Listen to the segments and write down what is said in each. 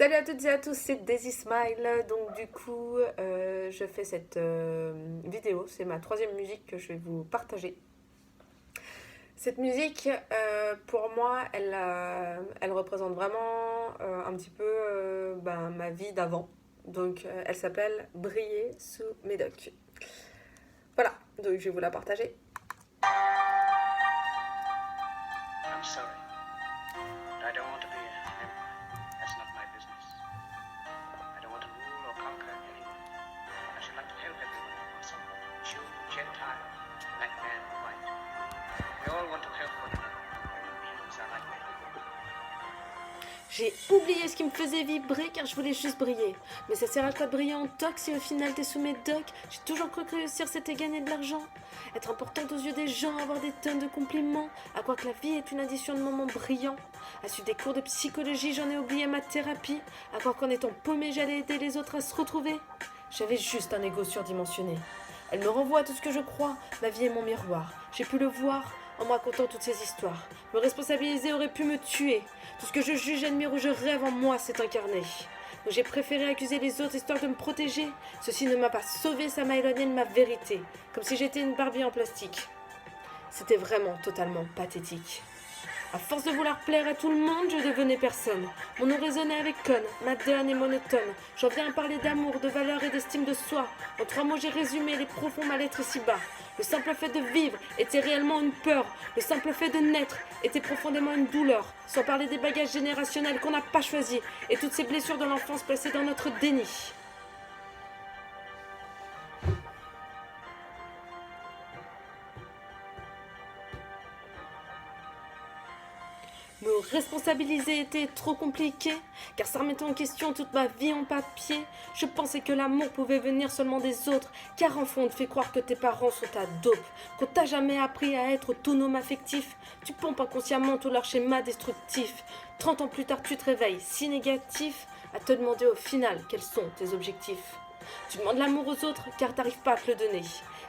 Salut à toutes et à tous, c'est Daisy Smile. Donc du coup, je fais cette vidéo. C'est ma troisième musique que je vais vous partager. Cette musique, pour moi, elle représente vraiment un petit peu ma vie d'avant. Donc elle s'appelle Briller sous Médoc. Voilà, donc je vais vous la partager. I'm sorry. I don't want to be a member. That's not my business. I don't want to rule or conquer anyone. I should like to help everyone if possible. Jew, Gentile, black man, white. We all want to help one another. Human beings are like that. J'ai oublié ce qui me faisait vibrer car je voulais juste briller. Mais ça sert à quoi de briller en toc si au final t'es sous Médoc? J'ai toujours cru que réussir c'était gagner de l'argent. Être importante aux yeux des gens, avoir des tonnes de compliments. À croire que la vie est une addition de moments brillants. À suivre des cours de psychologie, j'en ai oublié ma thérapie. À croire qu'en étant paumée, j'allais aider les autres à se retrouver. J'avais juste un ego surdimensionné. Elle me renvoie à tout ce que je crois. Ma vie est mon miroir. J'ai pu le voir en me racontant toutes ces histoires. Me responsabiliser aurait pu me tuer. Tout ce que je juge, admire ou je rêve en moi s'est incarné. Donc j'ai préféré accuser les autres histoire de me protéger. Ceci ne m'a pas sauvé, ça m'a éloigné de ma vérité. Comme si j'étais une Barbie en plastique. C'était vraiment totalement pathétique. À force de vouloir plaire à tout le monde, je devenais personne. Mon nom résonnait avec conne, madone et monotone. J'en viens à parler d'amour, de valeur et d'estime de soi. En 3 mots, j'ai résumé les profonds mal-être ici-bas. Le simple fait de vivre était réellement une peur. Le simple fait de naître était profondément une douleur. Sans parler des bagages générationnels qu'on n'a pas choisis et toutes ces blessures de l'enfance placées dans notre déni. Me responsabiliser était trop compliqué, car ça remettait en question toute ma vie en papier. Je pensais que l'amour pouvait venir seulement des autres, car enfant on te fait croire que tes parents sont ta dope, qu'on t'a jamais appris à être autonome affectif. Tu pompes inconsciemment tout leur schéma destructif. 30 ans plus tard tu te réveilles, si négatif, à te demander au final quels sont tes objectifs. Tu demandes l'amour aux autres, car t'arrives pas à te le donner.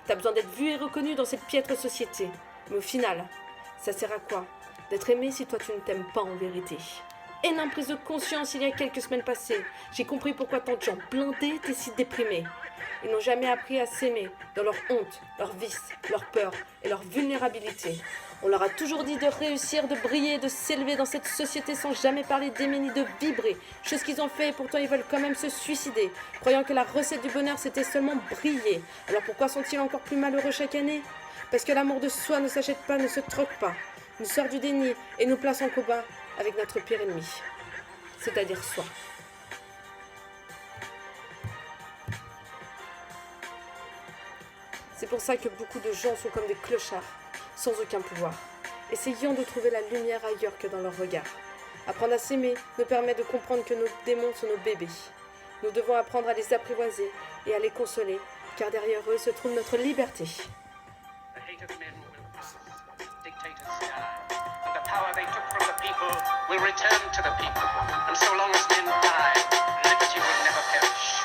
T'as besoin d'être vu et reconnu dans cette piètre société. Mais au final, ça sert à quoi d'être aimé si toi tu ne t'aimes pas en vérité? Énorme prise de conscience il y a quelques semaines passées. J'ai compris pourquoi tant de gens blindés étaient si déprimés. Ils n'ont jamais appris à s'aimer dans leur honte, leurs vices, leurs peurs et leur vulnérabilité. On leur a toujours dit de réussir, de briller, de s'élever dans cette société sans jamais parler d'aimer ni de vibrer. Chose qu'ils ont fait et pourtant ils veulent quand même se suicider, croyant que la recette du bonheur c'était seulement briller. Alors pourquoi sont-ils encore plus malheureux chaque année? Parce que l'amour de soi ne s'achète pas, ne se troque pas. Nous sort du déni et nous place en combat avec notre pire ennemi, c'est-à-dire soi. C'est pour ça que beaucoup de gens sont comme des clochards, sans aucun pouvoir, essayant de trouver la lumière ailleurs que dans leur regard. Apprendre à s'aimer nous permet de comprendre que nos démons sont nos bébés. Nous devons apprendre à les apprivoiser et à les consoler, car derrière eux se trouve notre liberté. The hate of men will pass. Dictators die. And the power they took from the people will return to the people. And so long as men die, liberty will never perish.